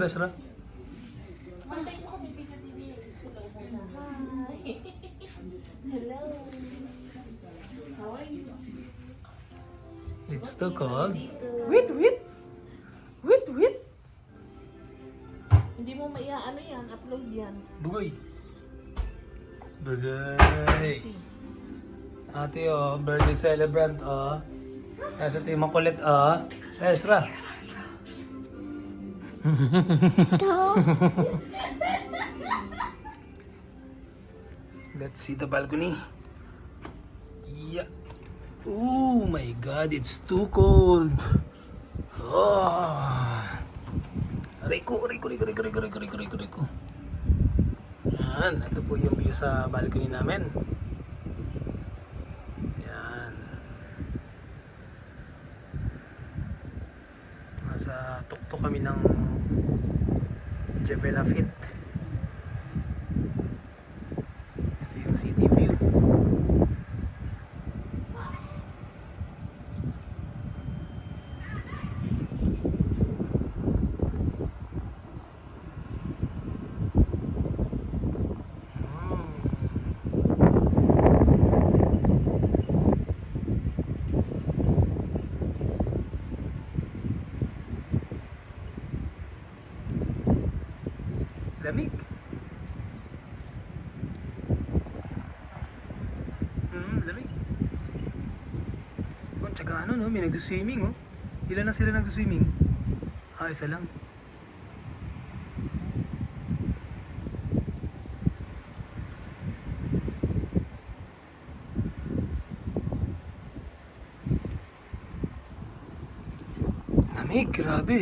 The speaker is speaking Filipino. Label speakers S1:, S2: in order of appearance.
S1: Desra.
S2: Hello. How are you?
S1: It's too cold.
S2: Wait. Hindi mo maiaano yan, upload yan.
S1: Bugoy. Bugay. Ate birthday celebrant Nasa ito yung makulit Ezra. Let's see the balcony. Yeah. Oh my God, it's too cold. Rico. Yan, ito po yung view sa balcony namin. Yan. Nasa tuktok kami ng Jebel Lafit. Ito yung city view. Lamig. Lamig. Tsaka may nagsuswimming Ilan na sila nagsuswimming? Isa lang. Lamig, grabe.